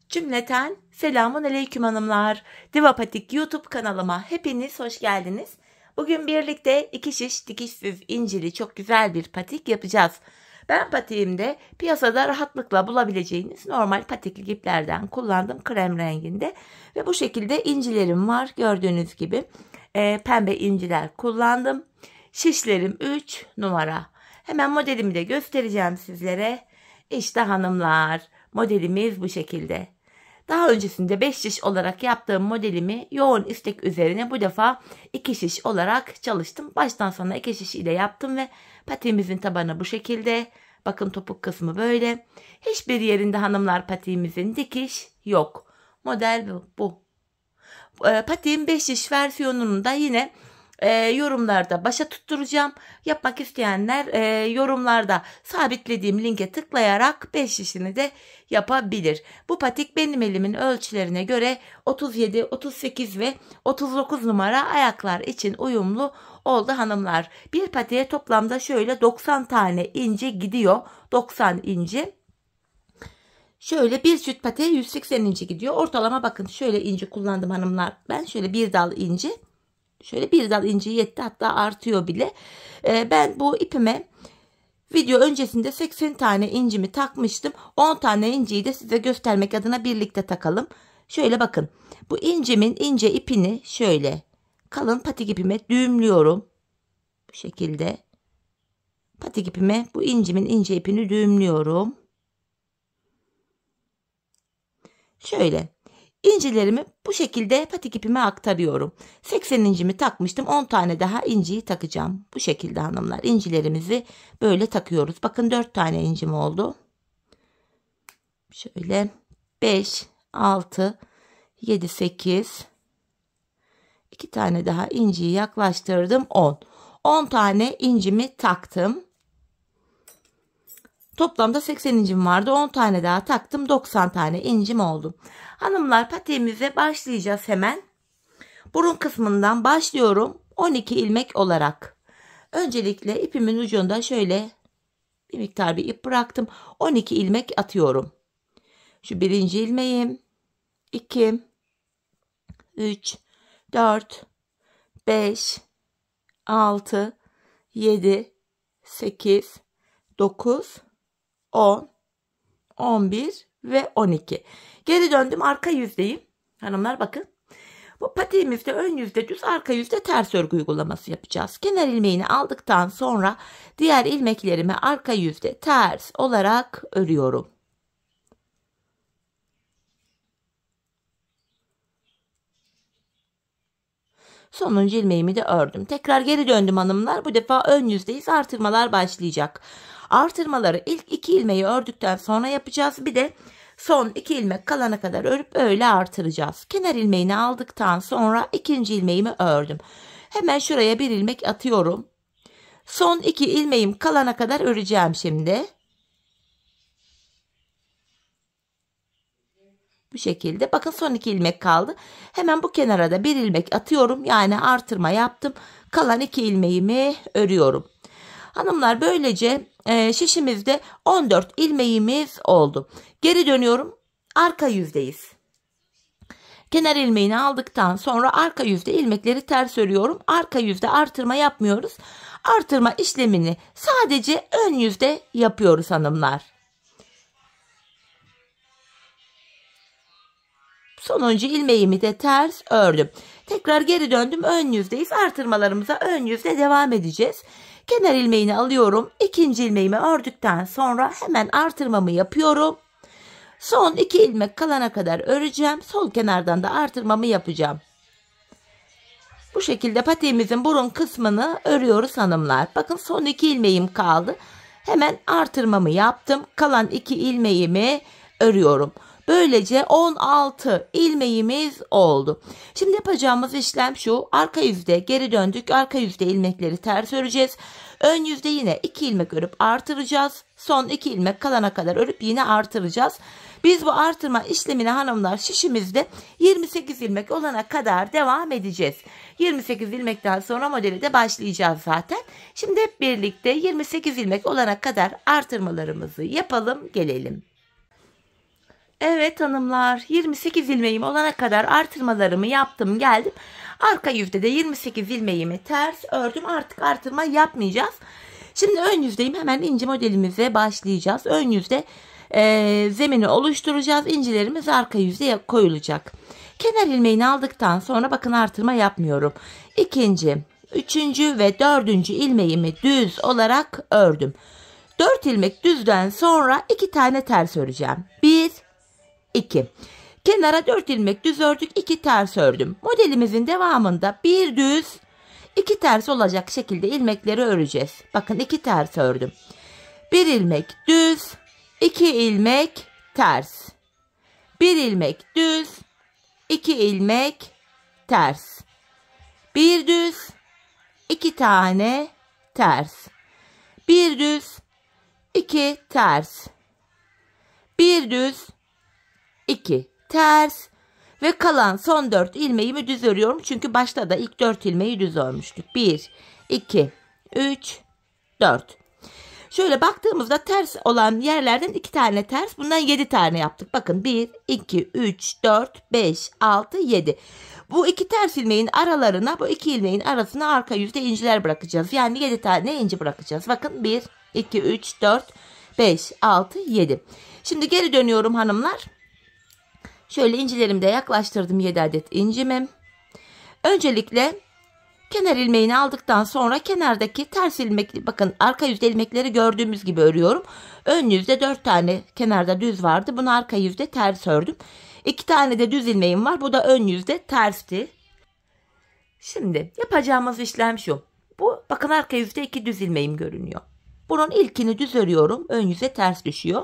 Cümleten selamun aleyküm hanımlar. Diva Patik YouTube kanalıma hepiniz hoş geldiniz. Bugün birlikte 2 şiş dikişsiz incili çok güzel bir patik yapacağız. Ben patiğimde piyasada rahatlıkla bulabileceğiniz normal patikli iplerden kullandım, krem renginde. Ve bu şekilde incilerim var, gördüğünüz gibi pembe inciler kullandım. Şişlerim 3 numara. Hemen modelimi de göstereceğim sizlere. İşte hanımlar, modelimiz bu şekilde. Daha öncesinde 5 şiş olarak yaptığım modelimi yoğun istek üzerine bu defa 2 şiş olarak çalıştım. Baştan sona 2 şiş ile yaptım ve patiğimizin tabanı bu şekilde. Bakın topuk kısmı böyle. Hiçbir yerinde hanımlar patiğimizin dikiş yok. Model bu. Patiğin 5 şiş versiyonunu da yine yorumlarda başa tutturacağım. Yapmak isteyenler yorumlarda sabitlediğim linke tıklayarak 5 şişini de yapabilir. Bu patik benim elimin ölçülerine göre 37, 38 ve 39 numara ayaklar için uyumlu oldu hanımlar. Bir patiğe toplamda şöyle 90 tane ince gidiyor. 90 inci. Şöyle bir çift patiğe 180 inci gidiyor. Ortalama bakın şöyle inci kullandım hanımlar. Ben şöyle bir dal inci. Şöyle bir dal inci yetti, hatta artıyor bile. Ben bu ipime video öncesinde 80 tane incimi takmıştım. 10 tane inciyi de size göstermek adına birlikte takalım. Şöyle bakın. Bu incimin ince ipini şöyle kalın patik ipime düğümlüyorum. Bu şekilde. Patik ipime bu incimin ince ipini düğümlüyorum. Şöyle. İncilerimi bu şekilde patik ipime aktarıyorum. 80 incimi takmıştım. 10 tane daha inciyi takacağım. Bu şekilde hanımlar. İncilerimizi böyle takıyoruz. Bakın 4 tane incim oldu. Şöyle 5, 6, 7, 8. 2 tane daha inciyi yaklaştırdım. 10. 10 tane incimi taktım. Toplamda 80 incim vardı. 10 tane daha taktım. 90 tane incim oldu. Hanımlar patiğimize başlayacağız hemen. Burun kısmından başlıyorum. 12 ilmek olarak. Öncelikle ipimin ucunda şöyle bir miktar bir ip bıraktım. 12 ilmek atıyorum. Şu birinci ilmeğim. 2, 3, 4, 5, 6, 7, 8, 9, 10, 11 ve 12. Geri döndüm, arka yüzdeyim. Hanımlar bakın. Bu patiğimizde ön yüzde düz, arka yüzde ters örgü uygulaması yapacağız. Kenar ilmeğini aldıktan sonra diğer ilmeklerimi arka yüzde ters olarak örüyorum. Sonuncu ilmeğimi de ördüm. Tekrar geri döndüm hanımlar. Bu defa ön yüzdeyiz. Artırmalar başlayacak. Artırmaları ilk 2 ilmeği ördükten sonra yapacağız. Bir de son 2 ilmek kalana kadar örüp öyle artıracağız. Kenar ilmeğini aldıktan sonra ikinci ilmeğimi ördüm. Hemen şuraya bir ilmek atıyorum. Son 2 ilmeğim kalana kadar öreceğim şimdi. Bu şekilde. Bakın son 2 ilmek kaldı. Hemen bu kenara da bir ilmek atıyorum. Yani artırma yaptım. Kalan 2 ilmeğimi örüyorum. Hanımlar böylece şişimizde 14 ilmeğimiz oldu. Geri dönüyorum. Arka yüzdeyiz. Kenar ilmeğini aldıktan sonra arka yüzde ilmekleri ters örüyorum. Arka yüzde artırma yapmıyoruz. Artırma işlemini sadece ön yüzde yapıyoruz hanımlar. Sonuncu ilmeğimi de ters ördüm. Tekrar geri döndüm. Ön yüzdeyiz. Artırmalarımıza ön yüzde devam edeceğiz. Kenar ilmeğini alıyorum. İkinci ilmeğimi ördükten sonra hemen artırmamı yapıyorum. Son 2 ilmek kalana kadar öreceğim. Sol kenardan da artırmamı yapacağım. Bu şekilde patiğimizin burun kısmını örüyoruz hanımlar. Bakın son 2 ilmeğim kaldı. Hemen artırmamı yaptım. Kalan 2 ilmeğimi örüyorum. Böylece 16 ilmeğimiz oldu. Şimdi yapacağımız işlem şu. Arka yüzde geri döndük. Arka yüzde ilmekleri ters öreceğiz. Ön yüzde yine 2 ilmek örüp artıracağız. Son 2 ilmek kalana kadar örüp yine artıracağız. Biz bu artırma işlemine hanımlar şişimizde 28 ilmek olana kadar devam edeceğiz. 28 ilmekten sonra modeli de başlayacağız zaten. Şimdi hep birlikte 28 ilmek olana kadar artırmalarımızı yapalım, gelelim. Evet hanımlar, 28 ilmeğim olana kadar artırmalarımı yaptım geldim. Arka yüzde de 28 ilmeğimi ters ördüm. Artık artırma yapmayacağız. Şimdi ön yüzdeyim, hemen inci modelimize başlayacağız. Ön yüzde zemini oluşturacağız. İncilerimiz arka yüzeye koyulacak. Kenar ilmeğini aldıktan sonra bakın artırma yapmıyorum. İkinci, üçüncü ve dördüncü ilmeğimi düz olarak ördüm. 4 ilmek düzden sonra 2 tane ters öreceğim. 1, 2. Kenara 4 ilmek düz ördük, 2 ters ördüm. Modelimizin devamında bir düz, 2 ters olacak şekilde ilmekleri öreceğiz. Bakın 2 ters ördüm. 1 ilmek düz, 2 ilmek ters. 1 ilmek düz, 2 ilmek ters. 1 düz, 2 tane ters. 1 düz, 2 ters. 1 düz, 2 ters ve kalan son 4 ilmeğimi düz örüyorum. Çünkü başta da ilk 4 ilmeği düz örmüştük. 1, 2, 3, 4. Şöyle baktığımızda ters olan yerlerden 2 tane ters. Bundan 7 tane yaptık. Bakın 1, 2, 3, 4, 5, 6, 7. Bu 2 ters ilmeğin aralarına, bu 2 ilmeğin arasına arka yüzde inciler bırakacağız. Yani 7 tane inci bırakacağız. Bakın 1, 2, 3, 4, 5, 6, 7. Şimdi geri dönüyorum hanımlar. Şöyle incilerimi de yaklaştırdım, 7 adet incimi. Öncelikle kenar ilmeğini aldıktan sonra kenardaki ters ilmek, bakın arka yüzde ilmekleri gördüğümüz gibi örüyorum. Ön yüzde 4 tane kenarda düz vardı. Bunu arka yüzde ters ördüm. 2 tane de düz ilmeğim var. Bu da ön yüzde tersti. Şimdi yapacağımız işlem şu. Bu bakın arka yüzde 2 düz ilmeğim görünüyor. Bunun ilkini düz örüyorum. Ön yüze ters düşüyor.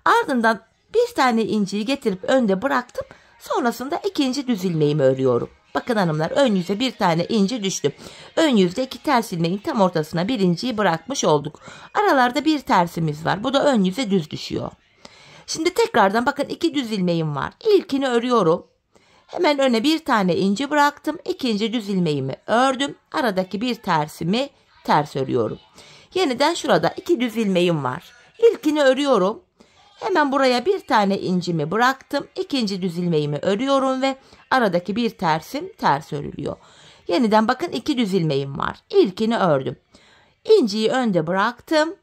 Ardından bir tane inciyi getirip önde bıraktım. Sonrasında ikinci düz ilmeğimi örüyorum. Bakın hanımlar, ön yüze bir tane inci düştü. Ön yüzde 2 ters ilmeğin tam ortasına bir inciyi bırakmış olduk. Aralarda bir tersimiz var. Bu da ön yüze düz düşüyor. Şimdi tekrardan bakın 2 düz ilmeğim var. İlkini örüyorum. Hemen öne bir tane inci bıraktım. İkinci düz ilmeğimi ördüm. Aradaki bir tersimi ters örüyorum. Yeniden şurada 2 düz ilmeğim var. İlkini örüyorum. Hemen buraya bir tane incimi bıraktım. İkinci düz ilmeğimi örüyorum ve aradaki bir tersim ters örülüyor. Yeniden bakın 2 düz ilmeğim var. İlkini ördüm. İnciyi önde bıraktım.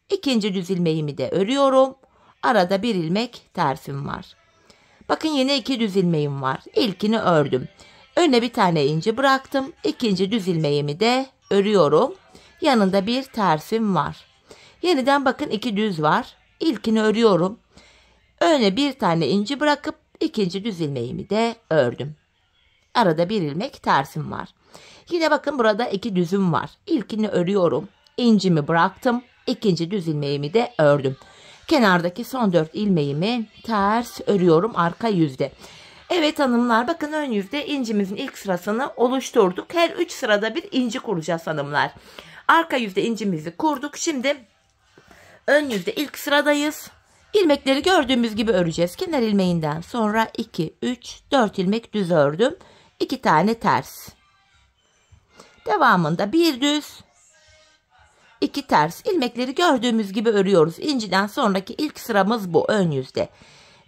İkinci düz ilmeğimi de örüyorum. Arada bir ilmek tersim var. Bakın yine 2 düz ilmeğim var. İlkini ördüm. Öne bir tane inci bıraktım. İkinci düz ilmeğimi de örüyorum. Yanında bir tersim var. Yeniden bakın 2 düz var. İlkini örüyorum. Öne bir tane inci bırakıp ikinci düz ilmeğimi de ördüm. Arada bir ilmek tersim var. Yine bakın burada 2 düzüm var. İlkini örüyorum. İncimi bıraktım. İkinci düz ilmeğimi de ördüm. Kenardaki son 4 ilmeğimi ters örüyorum arka yüzde. Evet hanımlar, bakın ön yüzde incimizin ilk sırasını oluşturduk. Her 3 sırada bir inci kuracağız hanımlar. Arka yüzde incimizi kurduk. Şimdi ön yüzde ilk sıradayız. İlmekleri gördüğümüz gibi öreceğiz. Kenar ilmeğinden sonra 2, 3, 4 ilmek düz ördüm. 2 tane ters. Devamında bir düz, 2 ters. İlmekleri gördüğümüz gibi örüyoruz. İnciden sonraki ilk sıramız bu ön yüzde.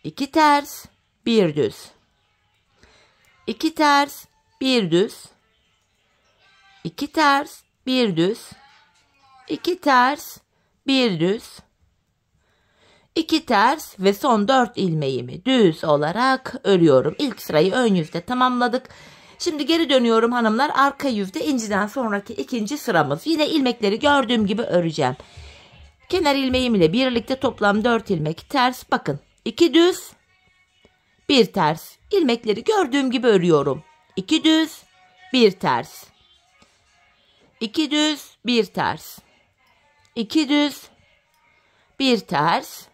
2 ters, bir düz. 2 ters, bir düz. 2 ters, bir düz. 2 ters, bir düz. 2 ters ve son 4 ilmeğimi düz olarak örüyorum. İlk sırayı ön yüzde tamamladık. Şimdi geri dönüyorum hanımlar. Arka yüzde inciden sonraki ikinci sıramız. Yine ilmekleri gördüğüm gibi öreceğim. Kenar ilmeğim ile birlikte toplam 4 ilmek ters. Bakın 2 düz, 1 ters. İlmekleri gördüğüm gibi örüyorum. 2 düz, 1 ters. 2 düz, 1 ters. 2 düz, 1 ters.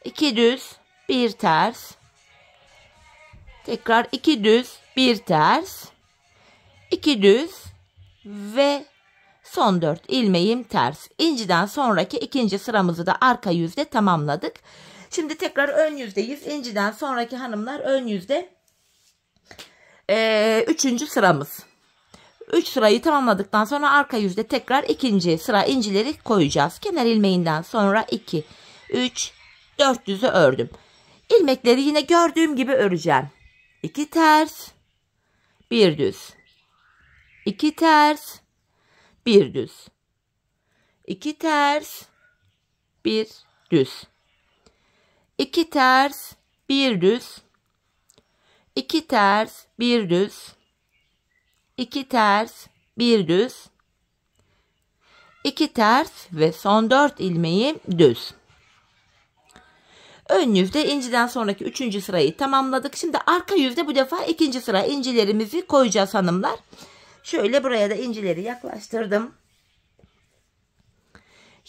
2 düz, 1 ters. Tekrar 2 düz, 1 ters. 2 düz ve son 4 ilmeğim ters. İnciden sonraki ikinci sıramızı da arka yüzde tamamladık. Şimdi tekrar ön yüzdeyiz. İnciden sonraki hanımlar ön yüzde 3. sıramız. 3 sırayı tamamladıktan sonra arka yüzde tekrar ikinci sıra incileri koyacağız. Kenar ilmeğinden sonra 2, 3, 4 düzü ördüm. ilmekleri yine gördüğüm gibi öreceğim. 2 ters, 1 düz. 2 ters, 1 düz. 2 ters, 1 düz. 2 ters, 1 düz. 2 ters, 1 düz. 2 ters, 1 düz. 2 ters ve son 4 ilmeği düz. Ön yüzde inciden sonraki 3. sırayı tamamladık. Şimdi arka yüzde bu defa 2. sıra incilerimizi koyacağız hanımlar. Şöyle buraya da incileri yaklaştırdım.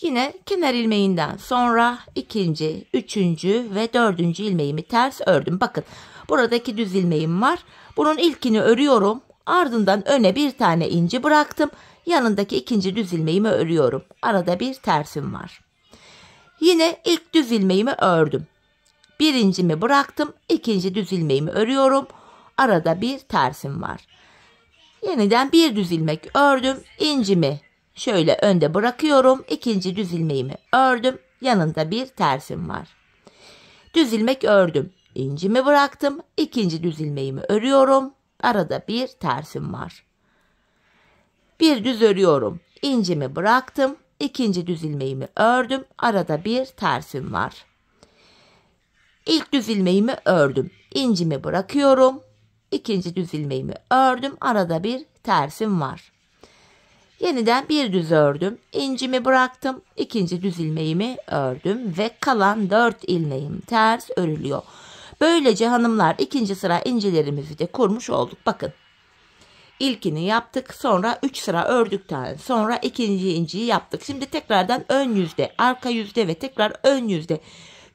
Yine kenar ilmeğinden sonra 2., 3. ve 4. ilmeğimi ters ördüm. Bakın buradaki düz ilmeğim var. Bunun ilkini örüyorum. Ardından öne bir tane inci bıraktım. Yanındaki 2. düz ilmeğimi örüyorum. Arada bir tersim var. Yine ilk düz ilmeğimi ördüm. Birincimi bıraktım. 2. düz ilmeğimi örüyorum. Arada bir tersim var. Yeniden bir düz ilmek ördüm. İncimi şöyle önde bırakıyorum. 2. düz ilmeğimi ördüm. Yanında bir tersim var. Düz ilmek ördüm. İncimi bıraktım. 2. düz ilmeğimi örüyorum. Arada bir tersim var. Bir düz örüyorum. İncimi bıraktım. 2. düz ilmeğimi ördüm. Arada bir tersim var. İlk düz ilmeğimi ördüm. İncimi bırakıyorum. 2. düz ilmeğimi ördüm. Arada bir tersim var. Yeniden bir düz ördüm. İncimi bıraktım. 2. düz ilmeğimi ördüm ve kalan 4 ilmeğim ters örülüyor. Böylece hanımlar 2. sıra incilerimizi de kurmuş olduk. Bakın. İlkini yaptık. Sonra 3 sıra ördükten sonra 2. inciyi yaptık. Şimdi tekrardan ön yüzde, arka yüzde ve tekrar ön yüzde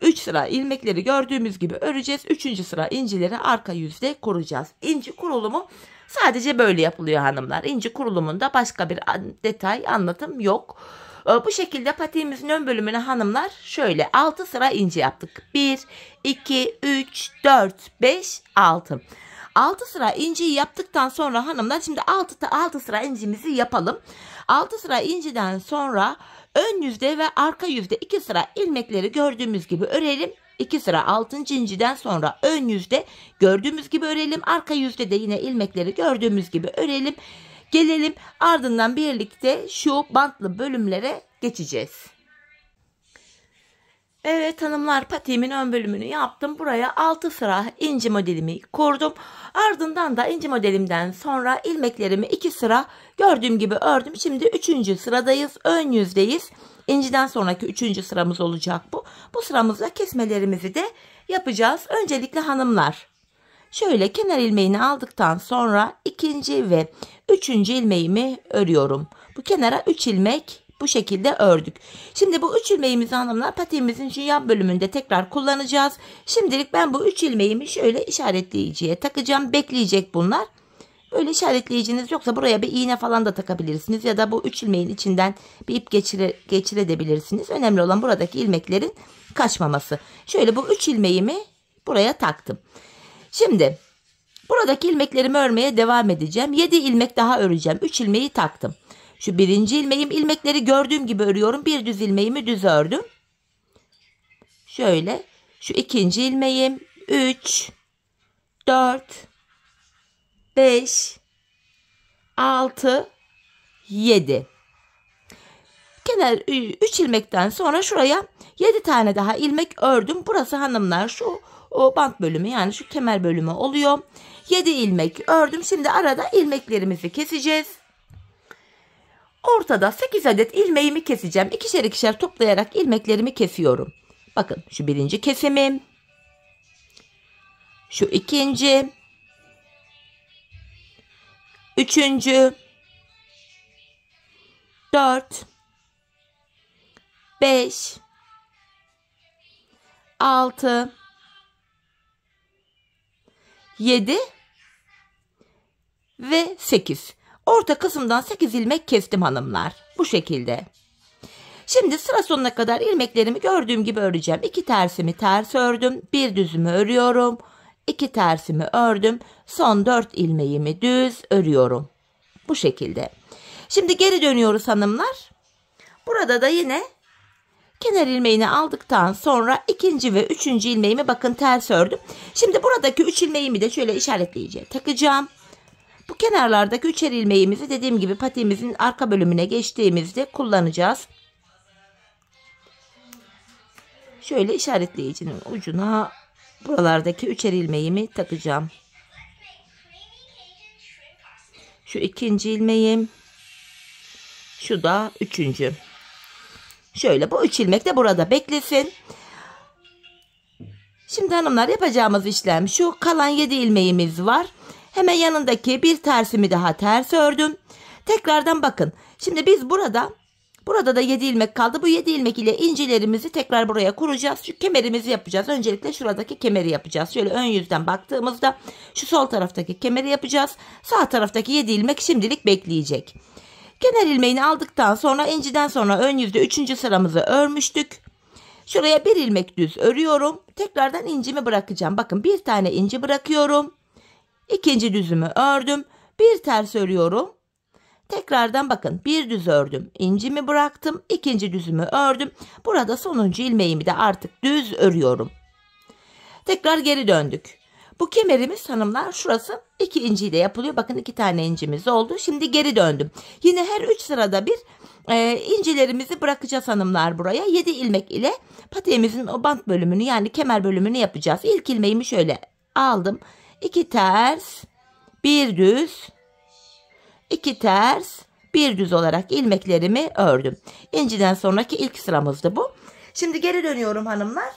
3 sıra ilmekleri gördüğümüz gibi öreceğiz. 3. sıra incileri arka yüzde kuracağız. İnci kurulumu sadece böyle yapılıyor hanımlar. İnci kurulumunda başka bir detay anlatım yok. Bu şekilde patiğimizin ön bölümüne hanımlar şöyle 6 sıra inci yaptık. 1, 2, 3, 4, 5, 6. 6 sıra inciyi yaptıktan sonra hanımlar şimdi 6 sıra incimizi yapalım. 6 sıra inciden sonra ön yüzde ve arka yüzde 2 sıra ilmekleri gördüğümüz gibi örelim. 2 sıra 6. inciden sonra ön yüzde gördüğümüz gibi örelim. Arka yüzde de yine ilmekleri gördüğümüz gibi örelim. Gelelim ardından birlikte şu bantlı bölümlere geçeceğiz. Evet hanımlar patiğimin ön bölümünü yaptım. Buraya 6 sıra inci modelimi kurdum. Ardından da inci modelimden sonra ilmeklerimi 2 sıra gördüğüm gibi ördüm. Şimdi 3. sıradayız. Ön yüzdeyiz. İnciden sonraki 3. sıramız olacak bu. Bu sıramızda kesmelerimizi de yapacağız. Öncelikle hanımlar şöyle kenar ilmeğini aldıktan sonra 2. ve 3. ilmeğimi örüyorum. Bu kenara 3 ilmek bu şekilde ördük. Şimdi bu 3 ilmeğimizi hanımlar patiğimizin şu yan bölümünde tekrar kullanacağız. Şimdilik ben bu 3 ilmeğimi şöyle işaretleyiciye takacağım. Bekleyecek bunlar. Böyle işaretleyiciniz yoksa buraya bir iğne falan da takabilirsiniz. Ya da bu 3 ilmeğin içinden bir ip geçirebilirsiniz. Önemli olan buradaki ilmeklerin kaçmaması. Şöyle bu 3 ilmeğimi buraya taktım. Şimdi buradaki ilmeklerimi örmeye devam edeceğim. 7 ilmek daha öreceğim. 3 ilmeği taktım. Şu 1. ilmeğim ilmekleri gördüğüm gibi örüyorum. Bir düz ilmeğimi düz ördüm. Şöyle şu 2. ilmeğim 3, 4, 5, 6, 7. Kenar 3 ilmekten sonra şuraya 7 tane daha ilmek ördüm. Burası hanımlar şu bant bölümü yani şu kemer bölümü oluyor. 7 ilmek ördüm. Şimdi arada ilmeklerimizi keseceğiz. Ortada 8 adet ilmeğimi keseceğim. İkişer ikişer toplayarak ilmeklerimi kesiyorum. Bakın şu 1. kesimim. Şu 2. 3. 4. 5. 6. 7 ve 8. Orta kısımdan 8 ilmek kestim hanımlar. Bu şekilde. Şimdi sıra sonuna kadar ilmeklerimi gördüğüm gibi öreceğim. 2 tersimi ters ördüm. Bir düzümü örüyorum. 2 tersimi ördüm. Son 4 ilmeğimi düz örüyorum. Bu şekilde. Şimdi geri dönüyoruz hanımlar. Burada da yine Kenar ilmeğini aldıktan sonra ikinci ve üçüncü ilmeğimi bakın ters ördüm. Şimdi buradaki 3 ilmeğimi de şöyle işaretleyiciye takacağım. Bu kenarlardaki 3'er ilmeğimizi dediğim gibi patiğimizin arka bölümüne geçtiğimizde kullanacağız. Şöyle işaretleyicinin ucuna buralardaki 3'er ilmeğimi takacağım. Şu ikinci ilmeğim. Şu da üçüncü. Şöyle bu 3 ilmek de burada beklesin. Şimdi hanımlar yapacağımız işlem şu. Kalan 7 ilmeğimiz var. Hemen yanındaki bir tersimi daha ters ördüm. Tekrardan bakın. Şimdi biz burada da 7 ilmek kaldı. Bu 7 ilmek ile incilerimizi tekrar buraya kuracağız. Şu kemerimizi yapacağız. Öncelikle şuradaki kemeri yapacağız. Şöyle ön yüzden baktığımızda şu sol taraftaki kemeri yapacağız. Sağ taraftaki 7 ilmek şimdilik bekleyecek. Kenar ilmeğini aldıktan sonra inciden sonra ön yüzde 3. sıramızı örmüştük. Şuraya bir ilmek düz örüyorum. Tekrardan incimi bırakacağım. Bakın bir tane inci bırakıyorum. İkinci düzümü ördüm. Bir ters örüyorum. Tekrardan bakın bir düz ördüm. İncimi bıraktım. İkinci düzümü ördüm. Burada sonuncu ilmeğimi de artık düz örüyorum. Tekrar geri döndük. Bu kemerimiz hanımlar şurası 2 inciyle yapılıyor. Bakın 2 tane incimiz oldu. Şimdi geri döndüm. Yine her 3 sırada bir incilerimizi bırakacağız hanımlar buraya. 7 ilmek ile patiğimizin o bant bölümünü yani kemer bölümünü yapacağız. İlk ilmeğimi şöyle aldım. 2 ters, bir düz, 2 ters, bir düz olarak ilmeklerimi ördüm. İnciden sonraki ilk sıramızdı bu. Şimdi geri dönüyorum hanımlar.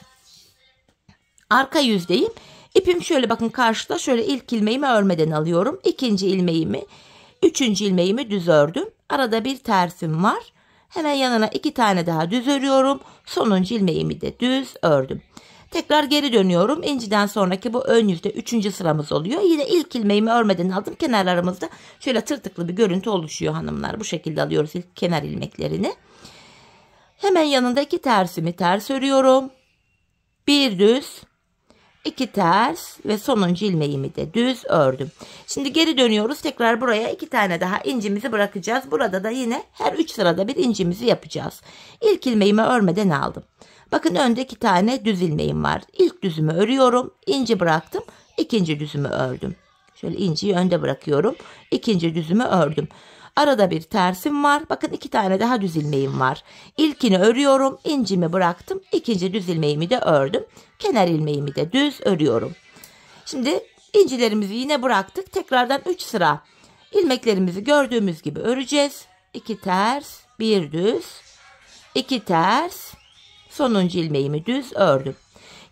Arka yüzdeyim. İpim şöyle bakın karşıda şöyle ilk ilmeğimi örmeden alıyorum. İkinci ilmeğimi, üçüncü ilmeğimi düz ördüm. Arada bir tersim var. Hemen yanına 2 tane daha düz örüyorum. Sonuncu ilmeğimi de düz ördüm. Tekrar geri dönüyorum. İnciden sonraki bu ön yüzde 3. sıramız oluyor. Yine ilk ilmeğimi örmeden aldım. Kenarlarımızda şöyle tırtıklı bir görüntü oluşuyor hanımlar. Bu şekilde alıyoruz ilk kenar ilmeklerini. Hemen yanında 2 tersimi ters örüyorum. Bir düz, 2 ters ve sonuncu ilmeğimi de düz ördüm. Şimdi geri dönüyoruz. Tekrar buraya 2 tane daha incimizi bırakacağız. Burada da yine her 3 sırada bir incimizi yapacağız. İlk ilmeğimi örmeden aldım. Bakın önde 2 tane düz ilmeğim var. İlk düzümü örüyorum. İnci bıraktım. İkinci düzümü ördüm. Şöyle inciyi önde bırakıyorum. İkinci düzümü ördüm. Arada bir tersim var. Bakın 2 tane daha düz ilmeğim var. İlkini örüyorum. İncimi bıraktım. İkinci düz ilmeğimi de ördüm. Kenar ilmeğimi de düz örüyorum. Şimdi incilerimizi yine bıraktık. Tekrardan 3 sıra ilmeklerimizi gördüğümüz gibi öreceğiz. 2 ters, bir düz, 2 ters, sonuncu ilmeğimi düz ördüm.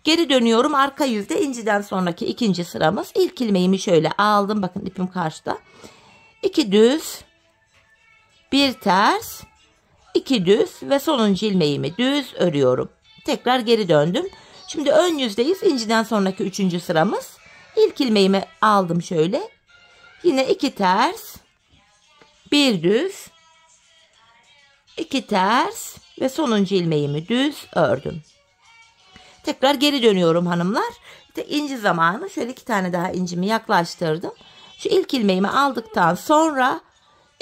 Geri dönüyorum. Arka yüzde inciden sonraki ikinci sıramız. İlk ilmeğimi şöyle aldım. Bakın ipim karşıda. 2 düz, bir ters, 2 düz ve sonuncu ilmeğimi düz örüyorum. Tekrar geri döndüm. Şimdi ön yüzdeyiz. İnciden sonraki 3. sıramız. İlk ilmeğimi aldım şöyle. Yine 2 ters, bir düz, 2 ters ve sonuncu ilmeğimi düz ördüm. Tekrar geri dönüyorum hanımlar. İşte inci zamanı. Şöyle 2 tane daha incimi yaklaştırdım. Şu ilk ilmeğimi aldıktan sonra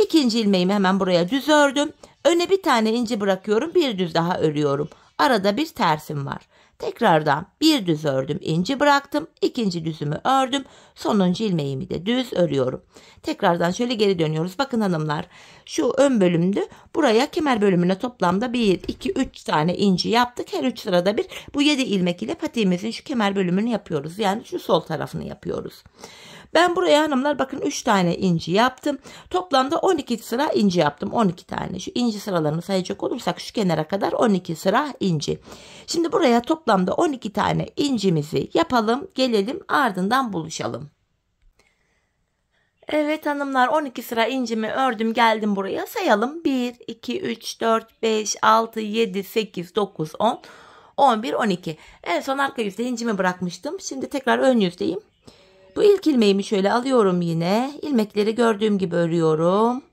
ikinci ilmeğimi hemen buraya düz ördüm. Öne bir tane inci bırakıyorum. Bir düz daha örüyorum. Arada bir tersim var. Tekrardan bir düz ördüm. İnci bıraktım. İkinci düzümü ördüm. Sonuncu ilmeğimi de düz örüyorum. Tekrardan şöyle geri dönüyoruz. Bakın hanımlar şu ön bölümde buraya kemer bölümüne toplamda 1, 2, 3 tane inci yaptık. Her 3 sırada bir bu 7 ilmek ile patiğimizin şu kemer bölümünü yapıyoruz. Yani şu sol tarafını yapıyoruz. Ben buraya hanımlar bakın 3 tane inci yaptım. Toplamda 12 sıra inci yaptım. 12 tane. Şu inci sıralarını sayacak olursak şu kenara kadar 12 sıra inci. Şimdi buraya toplamda 12 tane incimizi yapalım. Gelelim ardından buluşalım. Evet hanımlar 12 sıra incimi ördüm geldim buraya. Sayalım 1, 2, 3, 4, 5, 6, 7, 8, 9, 10, 11, 12. En son arka yüzde incimi bırakmıştım. Şimdi tekrar ön yüzdeyim. Bu ilk ilmeğimi şöyle alıyorum yine. İlmekleri gördüğüm gibi örüyorum.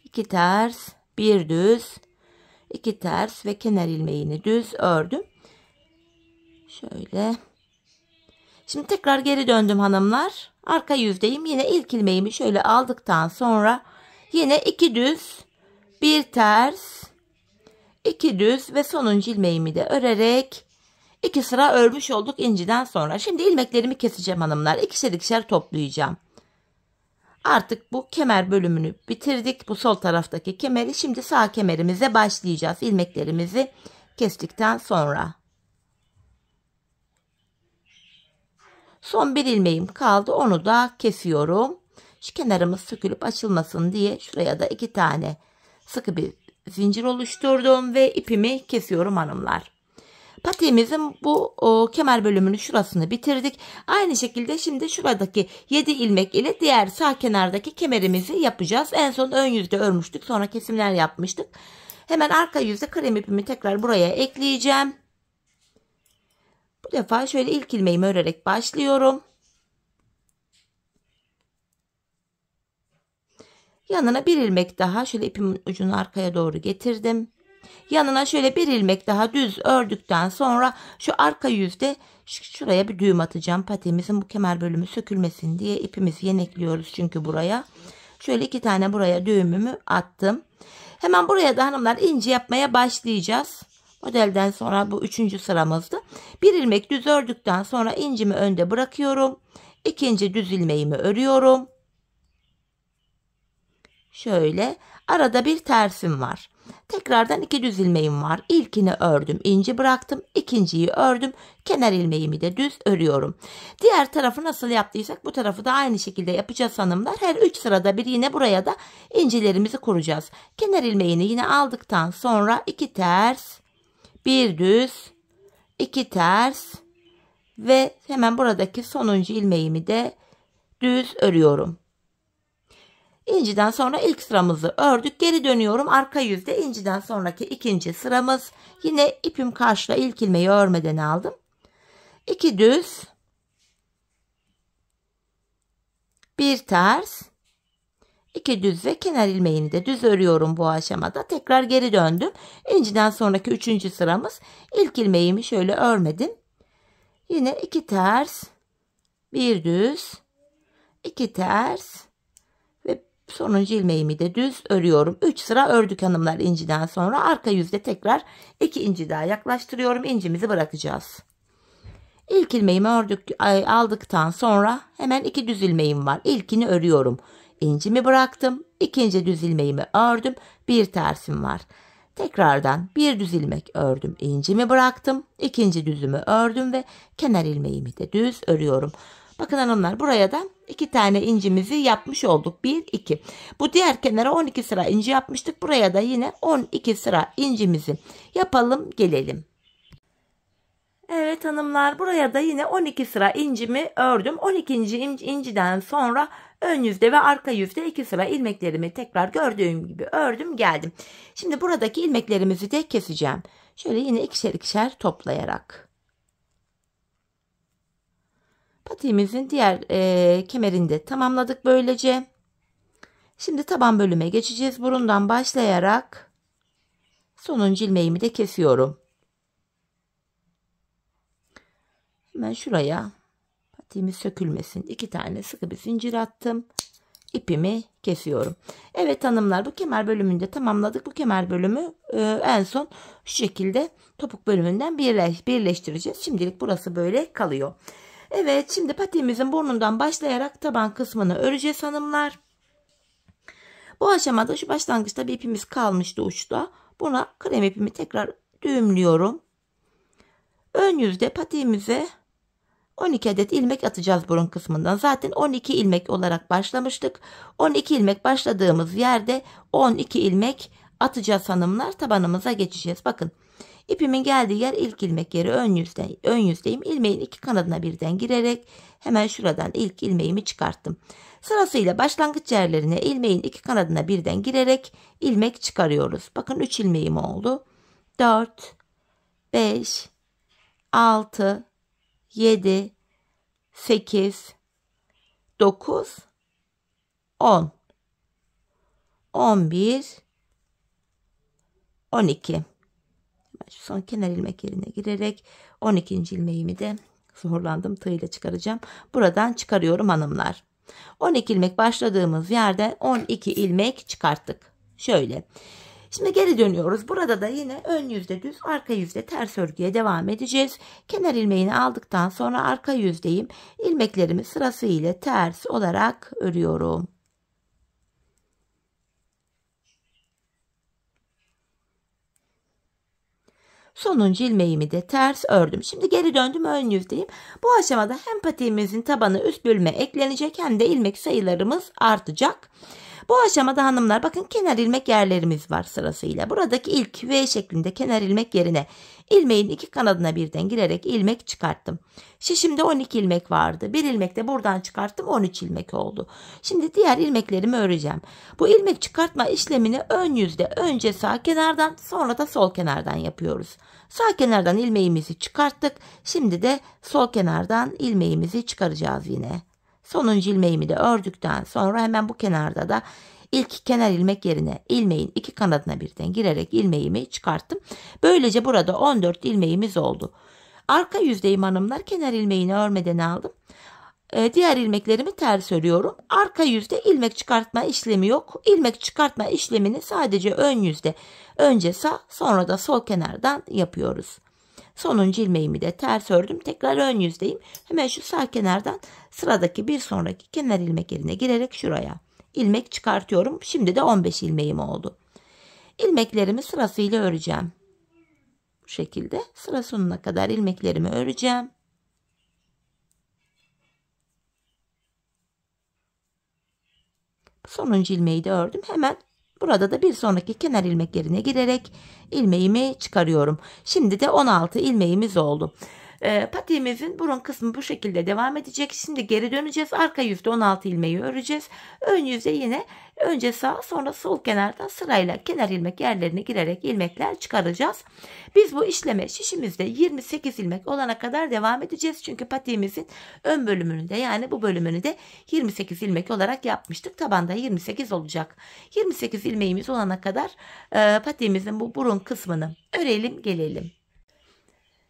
2 ters, bir düz, 2 ters ve kenar ilmeğini düz ördüm. Şöyle. Şimdi tekrar geri döndüm hanımlar. Arka yüzdeyim. Yine ilk ilmeğimi şöyle aldıktan sonra yine 2 düz, bir ters, 2 düz ve sonuncu ilmeğimi de örerek 2 sıra örmüş olduk inciden sonra. Şimdi ilmeklerimi keseceğim hanımlar. İkişer ikişer toplayacağım. Artık bu kemer bölümünü bitirdik. Bu sol taraftaki kemeri. Şimdi sağ kemerimize başlayacağız. İlmeklerimizi kestikten sonra. Son bir ilmeğim kaldı. Onu da kesiyorum. Şu kenarımız sökülüp açılmasın diye şuraya da 2 tane sıkı bir zincir oluşturdum ve ipimi kesiyorum hanımlar. Patiğimizin bu kemer bölümünü şurasını bitirdik. Aynı şekilde şimdi şuradaki 7 ilmek ile diğer sağ kenardaki kemerimizi yapacağız. En son ön yüzde örmüştük. Sonra kesimler yapmıştık. Hemen arka yüzde krem ipimi tekrar buraya ekleyeceğim. Bu defa şöyle ilk ilmeğimi örerek başlıyorum. Yanına bir ilmek daha şöyle ipimin ucunu arkaya doğru getirdim. Yanına şöyle bir ilmek daha düz ördükten sonra şu arka yüzde şuraya bir düğüm atacağım. Patiğimizin bu kemer bölümü sökülmesin diye ipimizi yenekliyoruz çünkü buraya. Şöyle 2 tane buraya düğümümü attım. Hemen buraya da hanımlar ince yapmaya başlayacağız. Modelden sonra bu 3. sıramızdı. Bir ilmek düz ördükten sonra incimi önde bırakıyorum. İkinci düz ilmeğimi örüyorum. Şöyle arada bir tersim var. Tekrardan 2 düz ilmeğim var. İlkini ördüm, inci bıraktım. İkinciyi ördüm. Kenar ilmeğimi de düz örüyorum. Diğer tarafı nasıl yaptıysak bu tarafı da aynı şekilde yapacağız hanımlar. Her 3 sırada bir yine buraya da incilerimizi kuracağız. Kenar ilmeğini yine aldıktan sonra 2 ters, 1 düz, 2 ters ve hemen buradaki sonuncu ilmeğimi de düz örüyorum. İnciden sonra ilk sıramızı ördük. Geri dönüyorum. Arka yüzde inciden sonraki ikinci sıramız. Yine ipim karşıla ilk ilmeği örmeden aldım. 2 düz. 1 ters. 2 düz ve kenar ilmeğini de düz örüyorum bu aşamada. Tekrar geri döndüm. İnciden sonraki 3. sıramız. İlk ilmeğimi şöyle örmedim. Yine 2 ters. 1 düz. 2 ters. Sonuncu ilmeğimi de düz örüyorum. 3 sıra ördük hanımlar inciden sonra. Arka yüzde tekrar 2 inci daha yaklaştırıyorum. İncimizi bırakacağız. İlk ilmeğimi aldıktan sonra hemen 2 düz ilmeğim var. İlkini örüyorum. İncimi bıraktım. İkinci düz ilmeğimi ördüm. Bir tersim var. Tekrardan bir düz ilmek ördüm. İncimi bıraktım. İkinci düzümü ördüm ve kenar ilmeğimi de düz örüyorum. Bakın hanımlar buraya da 2 tane incimizi yapmış olduk. 1, 2. Bu diğer kenara 12 sıra inci yapmıştık. Buraya da yine 12 sıra incimizi yapalım gelelim. Evet hanımlar buraya da yine 12 sıra incimi ördüm. 12. inciden sonra ön yüzde ve arka yüzde 2 sıra ilmeklerimi tekrar gördüğüm gibi ördüm geldim. Şimdi buradaki ilmeklerimizi de keseceğim. Şöyle yine ikişer ikişer toplayarak. Patiğimizin diğer kemerini de tamamladık böylece. Şimdi taban bölüme geçeceğiz. Burundan başlayarak sonuncu ilmeğimi de kesiyorum. Hemen şuraya patiğimiz sökülmesin. 2 tane sıkı bir zincir attım. İpimi kesiyorum. Evet hanımlar bu kemer bölümünü de tamamladık. Bu kemer bölümü en son şu şekilde topuk bölümünden birleştireceğiz. Şimdilik burası böyle kalıyor. Evet şimdi patiğimizin burnundan başlayarak taban kısmını öreceğiz hanımlar. Bu aşamada şu başlangıçta bir ipimiz kalmıştı uçta. Buna krem ipimi tekrar düğümlüyorum. Ön yüzde patiğimize 12 adet ilmek atacağız burun kısmından. Zaten 12 ilmek olarak başlamıştık. 12 ilmek başladığımız yerde 12 ilmek atacağız hanımlar. Tabanımıza geçeceğiz. Bakın. İpimin geldiği yer ilk ilmek yeri ön yüzdeyim. İlmeğin 2 kanadına birden girerek hemen şuradan ilk ilmeğimi çıkarttım. Sırasıyla başlangıç yerlerine ilmeğin 2 kanadına birden girerek ilmek çıkarıyoruz. Bakın 3 ilmeğim oldu. 4, 5, 6, 7, 8, 9, 10, 11, 12. Şu son kenar ilmek yerine girerek 12. ilmeğimi de zorlandım tığ ile çıkaracağım. Buradan çıkarıyorum hanımlar. 12 ilmek başladığımız yerden 12 ilmek çıkarttık. Şöyle. Şimdi geri dönüyoruz. Burada da yine ön yüzde düz, arka yüzde ters örgüye devam edeceğiz. Kenar ilmeğini aldıktan sonra arka yüzdeyim. İlmeklerimi sırasıyla ters olarak örüyorum. Sonuncu ilmeğimi de ters ördüm. Şimdi geri döndüm, ön yüzdeyim. Bu aşamada hem patiğimizin tabanı üst bölüme eklenecek hem de ilmek sayılarımız artacak. Bu aşamada hanımlar bakın kenar ilmek yerlerimiz var sırasıyla. Buradaki ilk V şeklinde kenar ilmek yerine ilmeğin iki kanadına birden girerek ilmek çıkarttım. Şişimde 12 ilmek vardı. Bir ilmek de buradan çıkarttım, 13 ilmek oldu. Şimdi diğer ilmeklerimi öreceğim. Bu ilmek çıkartma işlemini ön yüzde önce sağ kenardan sonra da sol kenardan yapıyoruz. Sağ kenardan ilmeğimizi çıkarttık. Şimdi de sol kenardan ilmeğimizi çıkaracağız yine. Sonuncu ilmeğimi de ördükten sonra hemen bu kenarda da ilk kenar ilmek yerine ilmeğin iki kanadına birden girerek ilmeğimi çıkarttım. Böylece burada 14 ilmeğimiz oldu. Arka yüzdeyim hanımlar, kenar ilmeğini örmeden aldım. Diğer ilmeklerimi ters örüyorum. Arka yüzde ilmek çıkartma işlemi yok. İlmek çıkartma işlemini sadece ön yüzde önce sağ sonra da sol kenardan yapıyoruz. Sonuncu ilmeğimi de ters ördüm. Tekrar ön yüzdeyim. Hemen şu sağ kenardan sıradaki bir sonraki kenar ilmek yerine girerek şuraya ilmek çıkartıyorum. Şimdi de 15 ilmeğim oldu. İlmeklerimi sırasıyla öreceğim. Bu şekilde sıra sonuna kadar ilmeklerimi öreceğim. Sonuncu ilmeği de ördüm. Hemen burada da bir sonraki kenar ilmek yerine girerek ilmeğimi çıkarıyorum. Şimdi de 16 ilmeğimiz oldu. Patiğimizin burun kısmı bu şekilde devam edecek. Şimdi geri döneceğiz. Arka yüzde 16 ilmeği öreceğiz. Ön yüzde yine önce sağ sonra sol kenardan sırayla kenar ilmek yerlerine girerek ilmekler çıkaracağız. Biz bu işleme şişimizde 28 ilmek olana kadar devam edeceğiz. Çünkü patiğimizin ön bölümünü de yani bu bölümünü de 28 ilmek olarak yapmıştık. Tabanda 28 olacak. 28 ilmeğimiz olana kadar patiğimizin bu burun kısmını örelim gelelim.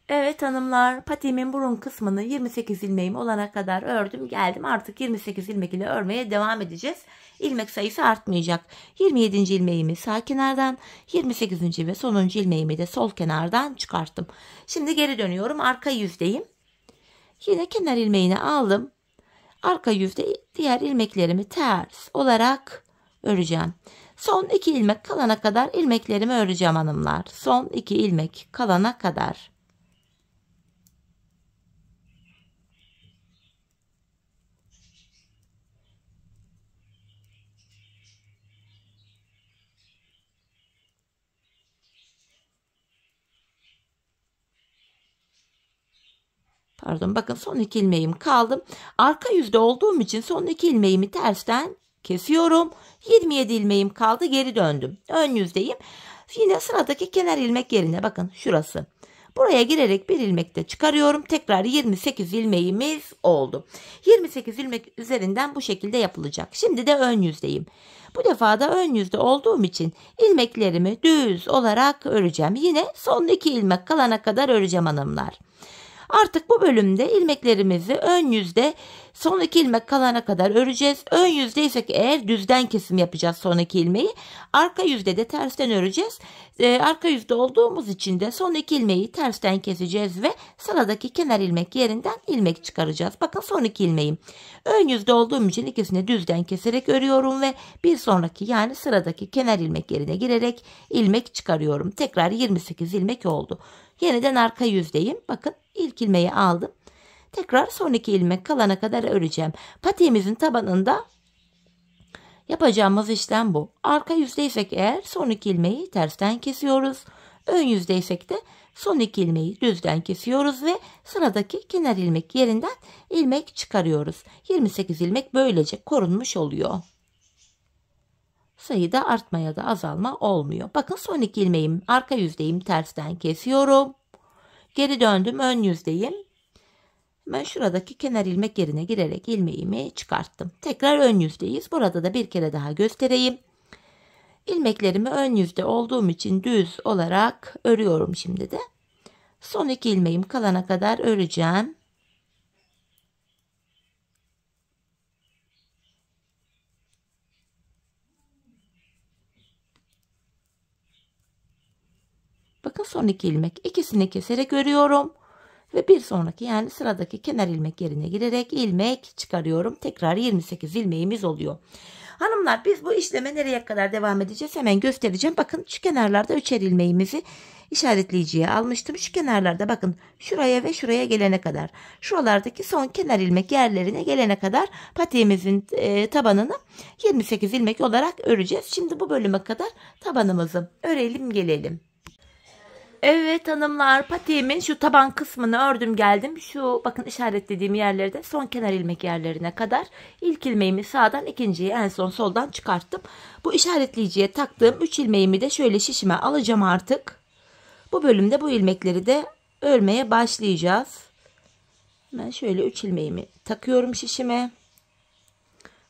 Evet hanımlar, patiğimin burun kısmını 28 ilmeğim olana kadar ördüm geldim. Artık 28 ilmek ile örmeye devam edeceğiz. İlmek sayısı artmayacak. 27. ilmeğimi sağ kenardan, 28. ve sonuncu ilmeğimi de sol kenardan çıkarttım. Şimdi geri dönüyorum, arka yüzdeyim. Yine kenar ilmeğini aldım. Arka yüzde diğer ilmeklerimi ters olarak öreceğim. Son 2 ilmek kalana kadar ilmeklerimi öreceğim hanımlar. Son 2 ilmek kalana kadar. Pardon, bakın son 2 ilmeğim kaldım. Arka yüzde olduğum için son 2 ilmeğimi tersten kesiyorum. 27 ilmeğim kaldı, geri döndüm. Ön yüzdeyim. Yine sıradaki kenar ilmek yerine bakın şurası. Buraya girerek bir ilmek de çıkarıyorum. Tekrar 28 ilmeğimiz oldu. 28 ilmek üzerinden bu şekilde yapılacak. Şimdi de ön yüzdeyim. Bu defa da ön yüzde olduğum için ilmeklerimi düz olarak öreceğim. Yine son 2 ilmek kalana kadar öreceğim hanımlar. Artık bu bölümde ilmeklerimizi ön yüzde son 2 ilmek kalana kadar öreceğiz. Ön yüzdeysek eğer düzden kesim yapacağız son 2 ilmeği. Arka yüzde de tersten öreceğiz. Arka yüzde olduğumuz için de son 2 ilmeği tersten keseceğiz ve sıradaki kenar ilmek yerinden ilmek çıkaracağız. Bakın son 2 ilmeğim. Ön yüzde olduğum için ikisini düzden keserek örüyorum ve bir sonraki yani sıradaki kenar ilmek yerine girerek ilmek çıkarıyorum. Tekrar 28 ilmek oldu. Yeniden arka yüzdeyim. Bakın ilk ilmeği aldım. Tekrar son 2 ilmek kalana kadar öreceğim. Patiğimizin tabanında yapacağımız işlem bu. Arka yüzdeysek eğer son 2 ilmeği tersten kesiyoruz. Ön yüzdeysek de son 2 ilmeği düzden kesiyoruz ve sıradaki kenar ilmek yerinden ilmek çıkarıyoruz. 28 ilmek böylece korunmuş oluyor. Sayıda artma ya da azalma olmuyor. Bakın son 2 ilmeğim arka yüzdeyim, tersten kesiyorum. Geri döndüm, ön yüzdeyim. Ben şuradaki kenar ilmek yerine girerek ilmeğimi çıkarttım. Tekrar ön yüzdeyiz. Burada da bir kere daha göstereyim. İlmeklerimi ön yüzde olduğum için düz olarak örüyorum şimdi de. Son 2 ilmeğim kalana kadar öreceğim. Bakın son 2 ilmek. İkisini keserek örüyorum. Ve bir sonraki yani sıradaki kenar ilmek yerine girerek ilmek çıkarıyorum. Tekrar 28 ilmeğimiz oluyor. Hanımlar biz bu işleme nereye kadar devam edeceğiz hemen göstereceğim. Bakın şu kenarlarda 3'er ilmeğimizi işaretleyiciye almıştım. Şu kenarlarda bakın şuraya ve şuraya gelene kadar. Şuralardaki son kenar ilmek yerlerine gelene kadar patiğimizin tabanını 28 ilmek olarak öreceğiz. Şimdi bu bölüme kadar tabanımızı örelim gelelim. Evet hanımlar, patiğimin şu taban kısmını ördüm geldim. Şu bakın işaretlediğim yerlerde son kenar ilmek yerlerine kadar ilk ilmeğimi sağdan, ikinciyi en son soldan çıkarttım. Bu işaretleyiciye taktığım 3 ilmeğimi de şöyle şişime alacağım artık. Bu bölümde bu ilmekleri de örmeye başlayacağız. Ben şöyle 3 ilmeğimi takıyorum şişime.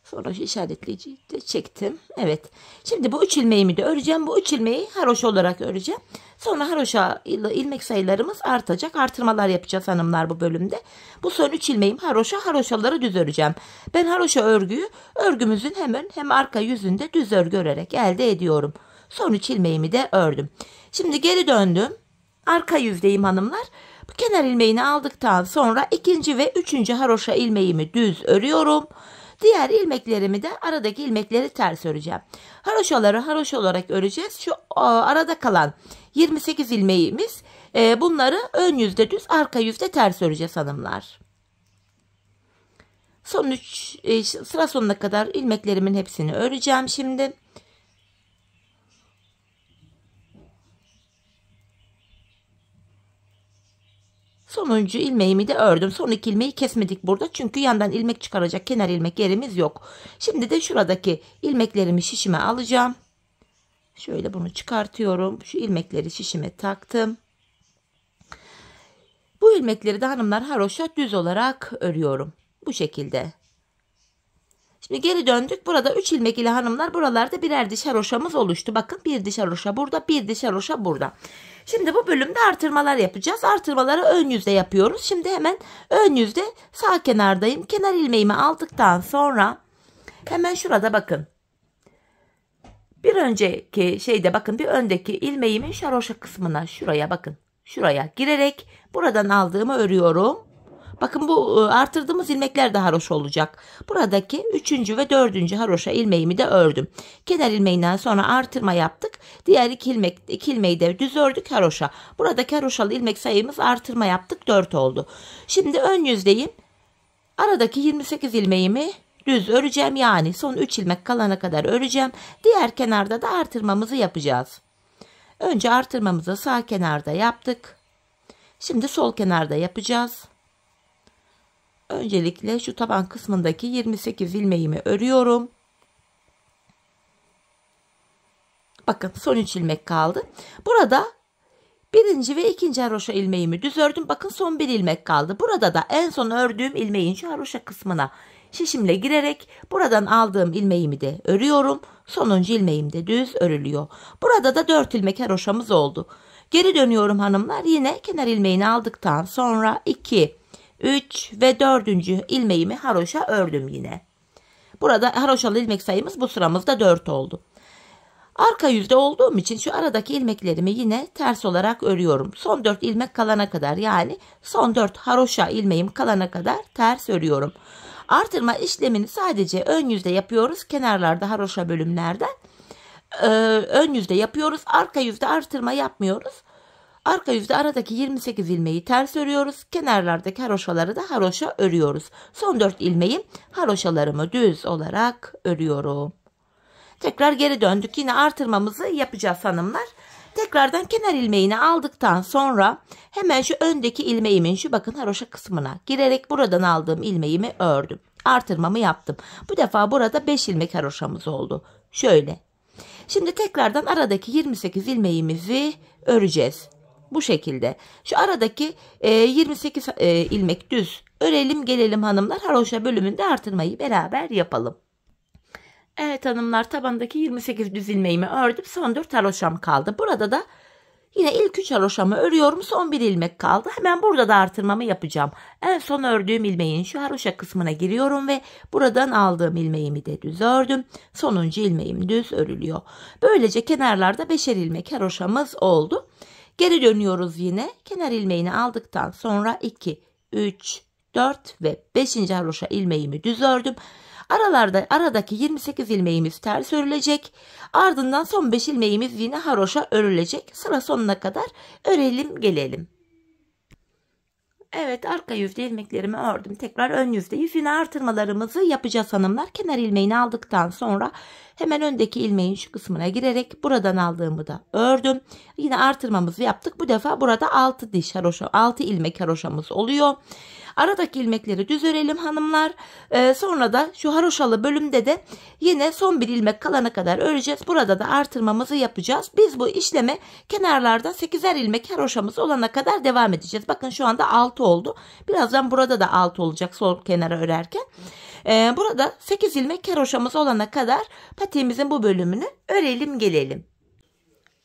Sonra şu işaretleyiciyi de çektim. Evet. Şimdi bu 3 ilmeğimi de öreceğim. Bu 3 ilmeği haroşa olarak öreceğim. Sonra haroşa ilmek sayılarımız artacak. Artırmalar yapacağız hanımlar bu bölümde. Bu son 3 ilmeğim haroşa. Haroşaları düz öreceğim. Ben haroşa örgüyü örgümüzün hem ön hem arka yüzünde düz örgü örerek elde ediyorum. Son 3 ilmeğimi de ördüm. Şimdi geri döndüm. Arka yüzdeyim hanımlar. Bu kenar ilmeğini aldıktan sonra ikinci ve üçüncü haroşa ilmeğimi düz örüyorum. Diğer ilmeklerimi de aradaki ilmekleri ters öreceğim. Haroşaları haroşa olarak öreceğiz. Şu arada kalan 28 ilmeğimiz bunları ön yüzde düz, arka yüzde ters öreceğiz hanımlar. Son 3 sıra sonuna kadar ilmeklerimin hepsini öreceğim şimdi. Sonuncu ilmeğimi de ördüm. Son 2 ilmeği kesmedik burada. Çünkü yandan ilmek çıkaracak kenar ilmek yerimiz yok. Şimdi de şuradaki ilmeklerimi şişime alacağım. Şöyle bunu çıkartıyorum. Şu ilmekleri şişime taktım. Bu ilmekleri de hanımlar haroşa düz olarak örüyorum. Bu şekilde. Şimdi geri döndük. Burada 3 ilmek ile hanımlar buralarda birer diş haroşamız oluştu. Bakın bir diş haroşa burada, bir diş haroşa burada. Şimdi bu bölümde artırmalar yapacağız. Artırmaları ön yüzde yapıyoruz. Şimdi hemen ön yüzde sağ kenardayım. Kenar ilmeğimi aldıktan sonra hemen şurada bakın. Bir önceki şeyde bakın bir öndeki ilmeğimin şu haroşa kısmına şuraya bakın. Şuraya girerek buradan aldığımı örüyorum. Bakın bu artırdığımız ilmekler de haroşa olacak. Buradaki 3. ve 4. haroşa ilmeğimi de ördüm. Kenar ilmeğinden sonra artırma yaptık. Diğer 2 ilmeği de düz ördük haroşa. Buradaki haroşalı ilmek sayımız artırma yaptık 4 oldu. Şimdi ön yüzdeyim. Aradaki 28 ilmeğimi düz öreceğim. Yani son 3 ilmek kalana kadar öreceğim. Diğer kenarda da artırmamızı yapacağız. Önce artırmamızı sağ kenarda yaptık. Şimdi sol kenarda yapacağız. Öncelikle şu taban kısmındaki 28 ilmeğimi örüyorum. Bakın son 3 ilmek kaldı. Burada birinci ve ikinci haroşa ilmeğimi düz ördüm. Bakın son 1 ilmek kaldı. Burada da en son ördüğüm ilmeğin şu haroşa kısmına şişimle girerek buradan aldığım ilmeğimi de örüyorum. Sonuncu ilmeğim de düz örülüyor. Burada da 4 ilmek haroşamız oldu. Geri dönüyorum hanımlar. Yine kenar ilmeğini aldıktan sonra 2, 3 ve 4. ilmeğimi haroşa ördüm yine. Burada haroşalı ilmek sayımız bu sıramızda 4 oldu. Arka yüzde olduğum için şu aradaki ilmeklerimi yine ters olarak örüyorum. Son 4 ilmek kalana kadar yani son 4 haroşa ilmeğim kalana kadar ters örüyorum. Artırma işlemini sadece ön yüzde yapıyoruz. Kenarlarda haroşa bölümlerden ön yüzde yapıyoruz. Arka yüzde artırma yapmıyoruz. Arka yüzde aradaki 28 ilmeği ters örüyoruz. Kenarlardaki haroşaları da haroşa örüyoruz. Son 4 ilmeği haroşalarımı düz olarak örüyorum. Tekrar geri döndük. Yine artırmamızı yapacağız hanımlar. Tekrardan kenar ilmeğini aldıktan sonra hemen şu öndeki ilmeğimin şu bakın haroşa kısmına girerek buradan aldığım ilmeğimi ördüm. Artırmamı yaptım. Bu defa burada 5 ilmek haroşamız oldu. Şöyle. Şimdi tekrardan aradaki 28 ilmeğimizi öreceğiz. Bu şekilde. Şu aradaki 28 ilmek düz örelim gelelim hanımlar. Haroşa bölümünde artırmayı beraber yapalım. Evet hanımlar, tabandaki 28 düz ilmeğimi ördüm. Son 4 haroşam kaldı. Burada da yine ilk 3 haroşamı örüyorum. Son 1 ilmek kaldı. Hemen burada da artırmamı yapacağım. En son ördüğüm ilmeğin şu haroşa kısmına giriyorum ve buradan aldığım ilmeğimi de düz ördüm. Sonuncu ilmeğim düz örülüyor. Böylece kenarlarda 5'er ilmek haroşamız oldu. Geri dönüyoruz yine. Kenar ilmeğini aldıktan sonra 2, 3, 4 ve 5. haroşa ilmeğimi düz ördüm. Aradaki 28 ilmeğimiz ters örülecek. Ardından son 5 ilmeğimiz yine haroşa örülecek. Sıra sonuna kadar örelim gelelim. Evet, arka yüzde ilmeklerimi ördüm. Tekrar ön yüzdeyiz. Yine artırmalarımızı yapacağız hanımlar. Kenar ilmeğini aldıktan sonra hemen öndeki ilmeğin şu kısmına girerek buradan aldığımı da ördüm. Yine artırmamızı yaptık. Bu defa burada 6 diş haroşa, 6 ilmek haroşamız oluyor. Aradaki ilmekleri düz örelim hanımlar. Sonra da şu haroşalı bölümde de yine son bir ilmek kalana kadar öreceğiz. Burada da artırmamızı yapacağız. Biz bu işleme kenarlarda 8'er ilmek haroşamız olana kadar devam edeceğiz. Bakın şu anda 6 oldu. Birazdan burada da 6 olacak sol kenara örerken. Burada 8 ilmek haroşamız olana kadar patiğimizin bu bölümünü örelim gelelim.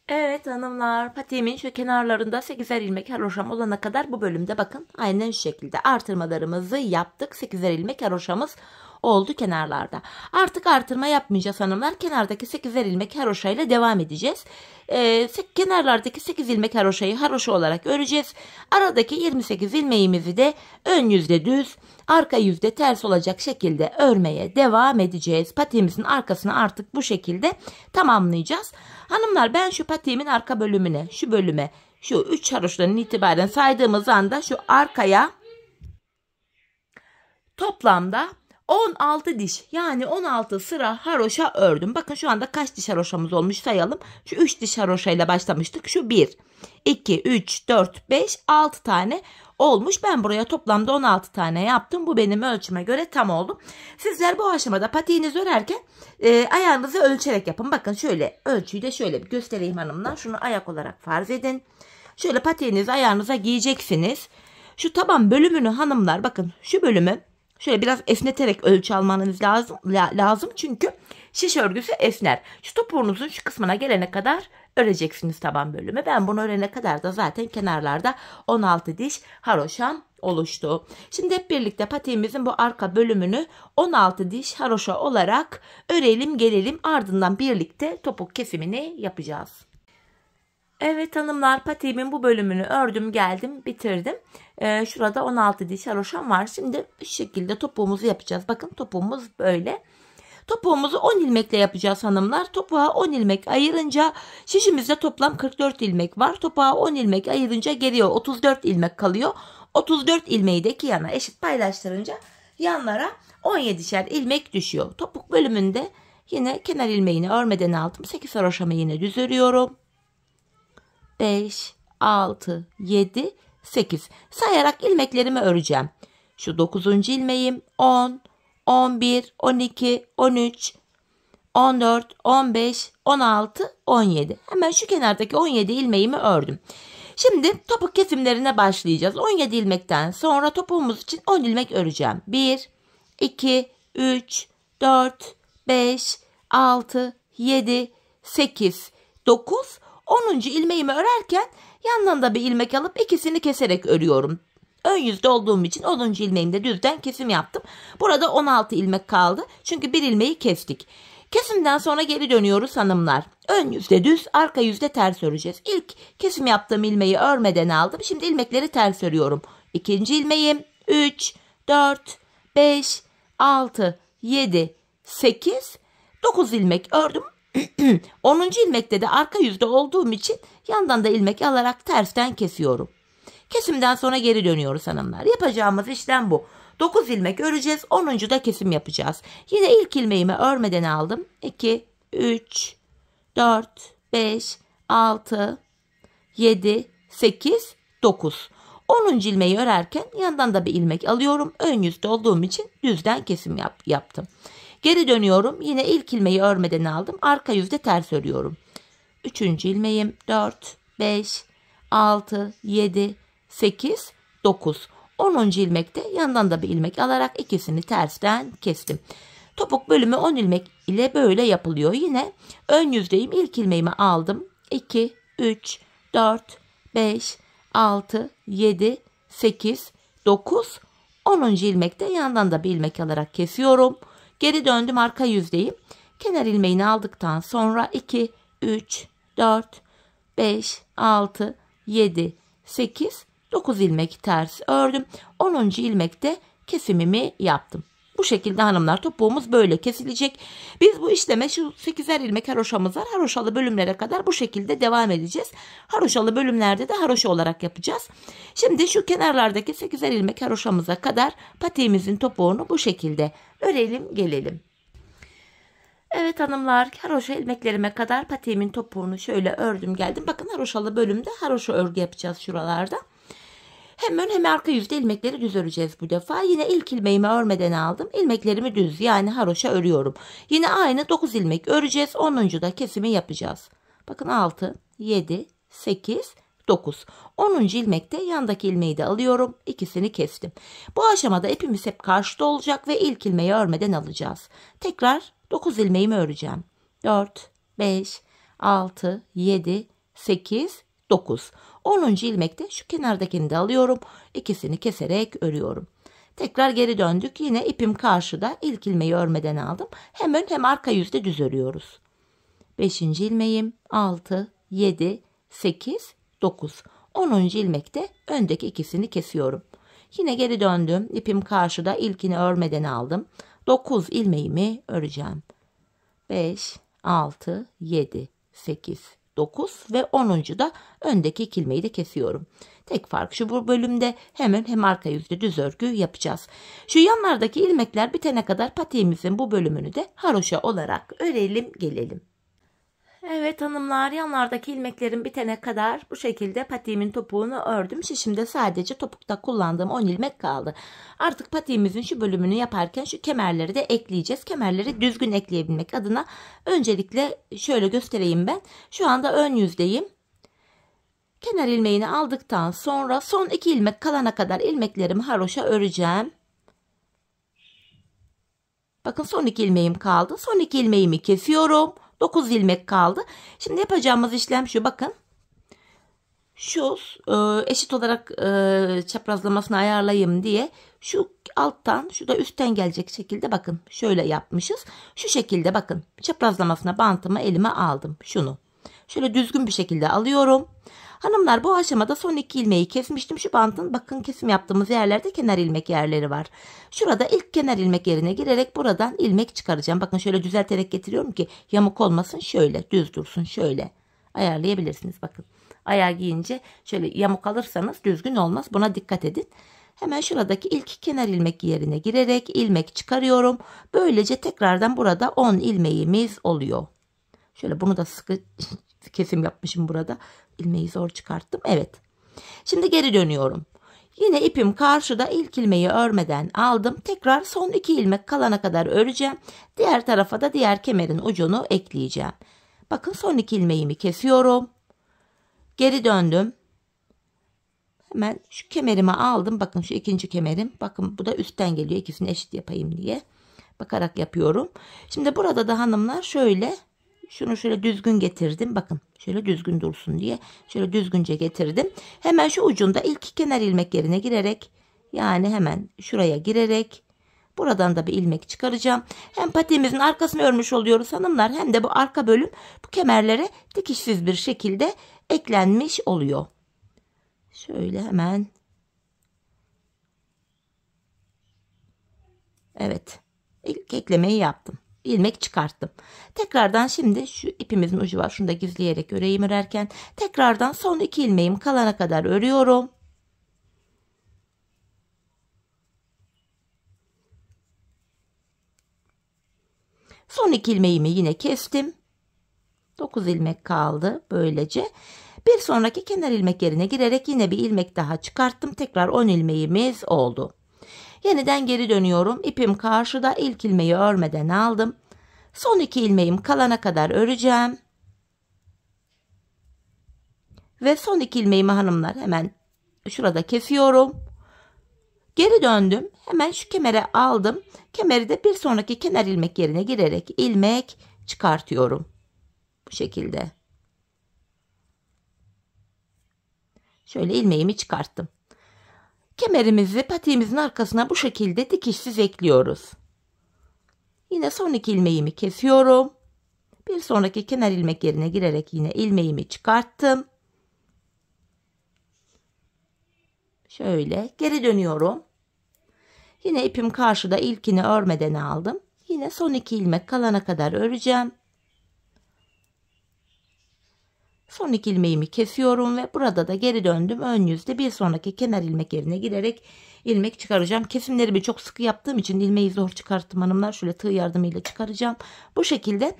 Evet hanımlar, patiğimin şu kenarlarında 8'er ilmek haroşam olana kadar bu bölümde bakın aynen şu şekilde artırmalarımızı yaptık. 8'er ilmek haroşamız oldu kenarlarda. Artık artırma yapmayacağız hanımlar. Kenardaki 8'er ilmek haroşayla devam edeceğiz. Kenarlardaki 8 ilmek haroşayı haroşa olarak öreceğiz. Aradaki 28 ilmeğimizi de ön yüzde düz, arka yüzde ters olacak şekilde örmeye devam edeceğiz. Patiğimizin arkasını artık bu şekilde tamamlayacağız. Hanımlar, ben şu patiğimin arka bölümüne, şu bölüme, şu 3 haroşadan itibaren saydığımız anda şu arkaya toplamda 16 diş, yani 16 sıra haroşa ördüm. Bakın şu anda kaç diş haroşamız olmuş sayalım. Şu 3 diş haroşayla başlamıştık. Şu 1, 2, 3, 4, 5, 6 tane olmuş. Ben buraya toplamda 16 tane yaptım. Bu benim ölçüme göre tam oldu. Sizler bu aşamada patiğinizi örerken ayağınızı ölçerek yapın. Bakın şöyle ölçüyü de şöyle bir göstereyim hanımlar. Şunu ayak olarak farz edin. Şöyle patiğinizi ayağınıza giyeceksiniz. Şu taban bölümünü hanımlar, bakın şu bölümü şöyle biraz esneterek ölçü almanız lazım. Çünkü şiş örgüsü esner. Şu topuğunuzun şu kısmına gelene kadar öreceksiniz taban bölümü. Ben bunu örene kadar da zaten kenarlarda 16 diş haroşam oluştu. Şimdi hep birlikte patiğimizin bu arka bölümünü 16 diş haroşa olarak örelim gelelim. Ardından birlikte topuk kesimini yapacağız. Evet hanımlar, patiğimin bu bölümünü ördüm geldim bitirdim. Şurada 16 diş haroşam var. Şimdi şu şekilde topuğumuzu yapacağız. Bakın topuğumuz böyle. Topuğumuzu 10 ilmekle yapacağız hanımlar. Topuğa 10 ilmek ayırınca şişimizde toplam 44 ilmek var. Topuğa 10 ilmek ayırınca geriye 34 ilmek kalıyor. 34 ilmeği de iki yana eşit paylaştırınca yanlara 17'şer ilmek düşüyor. Topuk bölümünde yine kenar ilmeğini örmeden aldım. 8 haroşamı yine düz örüyorum. 5, 6, 7, 8 sayarak ilmeklerimi öreceğim. Şu 9. ilmeğim 10, 11, 12, 13, 14, 15, 16, 17. Hemen şu kenardaki 17 ilmeğimi ördüm. Şimdi topuk kesimlerine başlayacağız. 17 ilmekten sonra topuğumuz için 10 ilmek öreceğim. 1, 2, 3, 4, 5, 6, 7, 8, 9, 10. ilmeğimi örerken yandan da bir ilmek alıp ikisini keserek örüyorum. Ön yüzde olduğum için 10. ilmeğimde düzden kesim yaptım. Burada 16 ilmek kaldı. Çünkü bir ilmeği kestik. Kesimden sonra geri dönüyoruz hanımlar. Ön yüzde düz, arka yüzde ters öreceğiz. İlk kesim yaptığım ilmeği örmeden aldım. Şimdi ilmekleri ters örüyorum. İkinci ilmeğim 3, 4, 5, 6, 7, 8, 9 ilmek ördüm. 10. ilmekte de arka yüzde olduğum için yandan da ilmek alarak tersten kesiyorum. Kesimden sonra geri dönüyoruz hanımlar. Yapacağımız işlem bu. 9 ilmek öreceğiz. 10. da kesim yapacağız. Yine ilk ilmeğimi örmeden aldım. 2, 3, 4, 5, 6, 7, 8, 9. 10. ilmeği örerken yandan da bir ilmek alıyorum. Ön yüzde olduğum için düzden kesim yaptım. Geri dönüyorum. Yine ilk ilmeği örmeden aldım. Arka yüzde ters örüyorum. 3. ilmeğim 4, 5, 6, 7, 8, 9. 10. ilmekte yandan da bir ilmek alarak ikisini tersten kestim. Topuk bölümü 10 ilmek ile böyle yapılıyor. Yine ön yüzdeyim. İlk ilmeğimi aldım. 2, 3, 4, 5, 6, 7, 8, 9. 10. ilmekte yandan da bir ilmek alarak kesiyorum. Geri döndüm, arka yüzdeyim. Kenar ilmeğini aldıktan sonra 2, 3, 4, 5, 6, 7, 8, 9 ilmek ters ördüm. 10. ilmekte kesimimi yaptım. Bu şekilde hanımlar topuğumuz böyle kesilecek. Biz bu işleme şu 8'er ilmek haroşamız var. Haroşalı bölümlere kadar bu şekilde devam edeceğiz. Haroşalı bölümlerde de haroşa olarak yapacağız. Şimdi şu kenarlardaki 8'er ilmek haroşamıza kadar patiğimizin topuğunu bu şekilde örelim gelelim. Evet hanımlar, haroşa ilmeklerime kadar patiğimin topuğunu şöyle ördüm geldim. Bakın haroşalı bölümde haroşa örgü yapacağız şuralarda. Hem ön hem arka yüzde ilmekleri düz öreceğiz bu defa. Yine ilk ilmeğimi örmeden aldım. İlmeklerimi düz yani haroşa örüyorum. Yine aynı 9 ilmek öreceğiz. 10. da kesimi yapacağız. Bakın 6, 7, 8, 9. 10. ilmekte yandaki ilmeği de alıyorum. İkisini kestim. Bu aşamada ipimiz hep karşıda olacak ve ilk ilmeği örmeden alacağız. Tekrar 9 ilmeğimi öreceğim. 4, 5, 6, 7, 8, 9. 10. ilmekte şu kenardakini de alıyorum. İkisini keserek örüyorum. Tekrar geri döndük. Yine ipim karşıda. İlk ilmeği örmeden aldım. Hem ön hem arka yüzde düz örüyoruz. 5. ilmeğim 6, 7, 8, 9. 10. ilmekte öndeki ikisini kesiyorum. Yine geri döndüm. İpim karşıda. İlkini örmeden aldım. 9 ilmeğimi öreceğim. 5, 6, 7, 8, 9 ve 10. da öndeki iki ilmeği de kesiyorum. Tek fark şu, bu bölümde hem ön hem arka yüzde düz örgü yapacağız. Şu yanlardaki ilmekler bitene kadar patiğimizin bu bölümünü de haroşa olarak örelim gelelim. Evet hanımlar, yanlardaki ilmeklerim bitene kadar bu şekilde patiğimin topuğunu ördüm. Şişimde sadece topukta kullandığım 10 ilmek kaldı. Artık patiğimizin şu bölümünü yaparken şu kemerleri de ekleyeceğiz. Kemerleri düzgün ekleyebilmek adına öncelikle şöyle göstereyim ben. Şu anda ön yüzdeyim. Kenar ilmeğini aldıktan sonra son 2 ilmek kalana kadar ilmeklerimi haroşa öreceğim. Bakın son 2 ilmeğim kaldı. Son 2 ilmeğimi kesiyorum. 9 ilmek kaldı. Şimdi yapacağımız işlem şu, bakın. Şu eşit olarak çaprazlamasını ayarlayayım diye şu alttan, şu da üstten gelecek şekilde bakın şöyle yapmışız. Şu şekilde bakın çaprazlamasına bantımı elime aldım. Şunu şöyle düzgün bir şekilde alıyorum. Hanımlar, bu aşamada son 2 ilmeği kesmiştim. Şu bantın bakın kesim yaptığımız yerlerde kenar ilmek yerleri var. Şurada ilk kenar ilmek yerine girerek buradan ilmek çıkaracağım. Bakın şöyle düzelterek getiriyorum ki yamuk olmasın, şöyle düz dursun, şöyle ayarlayabilirsiniz. Bakın ayağı giyince şöyle yamuk alırsanız düzgün olmaz, buna dikkat edin. Hemen şuradaki ilk kenar ilmek yerine girerek ilmek çıkarıyorum. Böylece tekrardan burada 10 ilmeğimiz oluyor. Şöyle bunu da sıkı kesim yapmışım burada. İlmeği zor çıkarttım. Evet. Şimdi geri dönüyorum. Yine ipim karşıda, ilk ilmeği örmeden aldım. Tekrar son 2 ilmek kalana kadar öreceğim. Diğer tarafa da diğer kemerin ucunu ekleyeceğim. Bakın son 2 ilmeğimi kesiyorum. Geri döndüm. Hemen şu kemerimi aldım. Bakın şu ikinci kemerim. Bakın bu da üstten geliyor. İkisini eşit yapayım diye. Bakarak yapıyorum. Şimdi burada da hanımlar şöyle, şunu şöyle düzgün getirdim. Bakın şöyle düzgün dursun diye şöyle düzgünce getirdim. Hemen şu ucunda ilk kenar ilmek yerine girerek, yani hemen şuraya girerek buradan da bir ilmek çıkaracağım. Hem patiğimizin arkasını örmüş oluyoruz hanımlar, hem de bu arka bölüm bu kemerlere dikişsiz bir şekilde eklenmiş oluyor. Şöyle hemen. Evet. İlk eklemeyi yaptım. İlmek çıkarttım. Tekrardan şimdi şu ipimizin ucu var. Şunu da gizleyerek öreyim örerken. Tekrardan son 2 ilmeğim kalana kadar örüyorum. Son 2 ilmeğimi yine kestim. 9 ilmek kaldı böylece. Bir sonraki kenar ilmek yerine girerek yine bir ilmek daha çıkarttım. Tekrar 10 ilmeğimiz oldu. Yeniden geri dönüyorum. İpim karşıda, ilk ilmeği örmeden aldım. Son 2 ilmeğim kalana kadar öreceğim. Ve son 2 ilmeğimi hanımlar hemen şurada kesiyorum. Geri döndüm. Hemen şu kemere aldım. Kemeri de bir sonraki kenar ilmek yerine girerek ilmek çıkartıyorum. Bu şekilde. Şöyle ilmeğimi çıkarttım. Kemerimizi patiğimizin arkasına bu şekilde dikişsiz ekliyoruz. Yine son 2 ilmeğimi kesiyorum. Bir sonraki kenar ilmek yerine girerek yine ilmeğimi çıkarttım. Şöyle geri dönüyorum. Yine ipim karşıda, ilkini örmeden aldım. Yine son 2 ilmek kalana kadar öreceğim. Son 2 ilmeğimi kesiyorum ve burada da geri döndüm. Ön yüzde bir sonraki kenar ilmek yerine girerek ilmek çıkaracağım. Kesimlerimi çok sıkı yaptığım için ilmeği zor çıkarttım hanımlar. Şöyle tığ yardımıyla çıkaracağım. Bu şekilde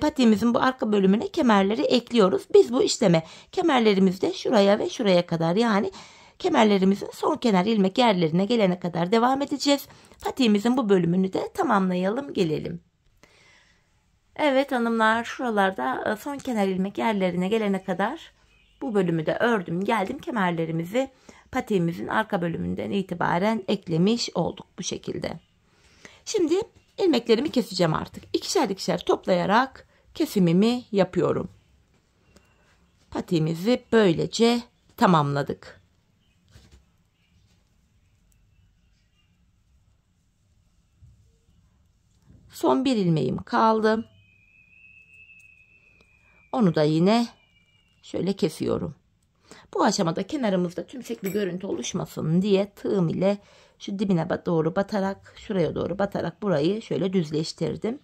patiğimizin bu arka bölümüne kemerleri ekliyoruz. Biz bu işleme kemerlerimizi de şuraya ve şuraya kadar, yani kemerlerimizin son kenar ilmek yerlerine gelene kadar devam edeceğiz. Patiğimizin bu bölümünü de tamamlayalım, gelelim. Evet hanımlar, şuralarda son kenar ilmek yerlerine gelene kadar bu bölümü de ördüm geldim. Kemerlerimizi patiğimizin arka bölümünden itibaren eklemiş olduk bu şekilde. Şimdi ilmeklerimi keseceğim artık. İkişer ikişer toplayarak kesimimi yapıyorum. Patiğimizi böylece tamamladık. Son bir ilmeğim kaldı. Onu da yine şöyle kesiyorum. Bu aşamada kenarımızda tümsek bir görüntü oluşmasın diye tığım ile şu dibine doğru batarak, şuraya doğru batarak burayı şöyle düzleştirdim.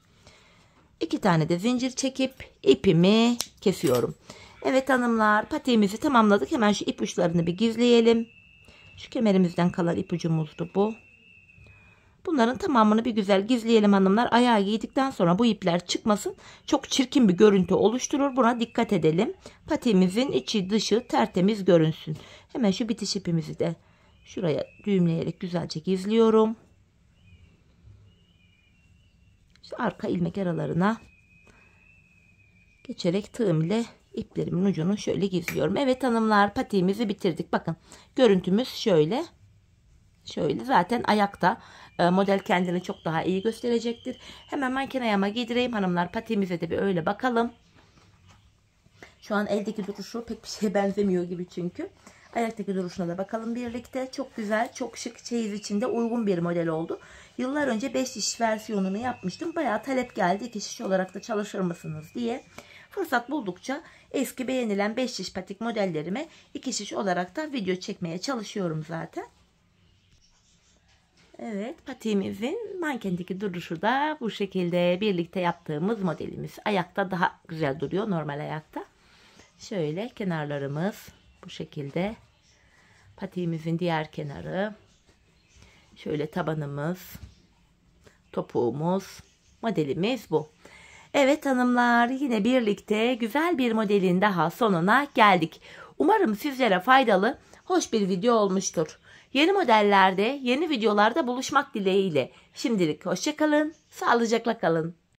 2 tane de zincir çekip ipimi kesiyorum. Evet hanımlar, patiğimizi tamamladık. Hemen şu ip uçlarını bir gizleyelim. Şu kemerimizden kalan ipucumuzdu bu. Bunların tamamını bir güzel gizleyelim hanımlar. Ayağı giydikten sonra bu ipler çıkmasın. Çok çirkin bir görüntü oluşturur. Buna dikkat edelim. Patiğimizin içi dışı tertemiz görünsün. Hemen şu bitiş ipimizi de şuraya düğümleyerek güzelce gizliyorum. Şu arka ilmek aralarına geçerek tığım ile iplerimin ucunu şöyle gizliyorum. Evet hanımlar, patiğimizi bitirdik. Bakın görüntümüz şöyle. Şöyle zaten ayakta model kendini çok daha iyi gösterecektir. Hemen manken ayağıma giydireyim hanımlar. Patiğimize de bir öyle bakalım. Şu an eldeki duruşu pek bir şeye benzemiyor gibi çünkü. Ayaktaki duruşuna da bakalım birlikte. Çok güzel, çok şık, çeyiz içinde uygun bir model oldu. Yıllar önce 5 şiş versiyonunu yapmıştım. Bayağı talep geldi. 2 şiş olarak da çalışır mısınız diye. Fırsat buldukça eski beğenilen 5 şiş patik modellerime 2 şiş olarak da video çekmeye çalışıyorum zaten. Evet, patiğimizin mankendeki duruşu da bu şekilde. Birlikte yaptığımız modelimiz ayakta daha güzel duruyor, normal ayakta. Şöyle kenarlarımız bu şekilde. Patiğimizin diğer kenarı. Şöyle tabanımız, topuğumuz, modelimiz bu. Evet hanımlar, yine birlikte güzel bir modelin daha sonuna geldik. Umarım sizlere faydalı, hoş bir video olmuştur. Yeni modellerde, yeni videolarda buluşmak dileğiyle. Şimdilik hoşça kalın, sağlıcakla kalın.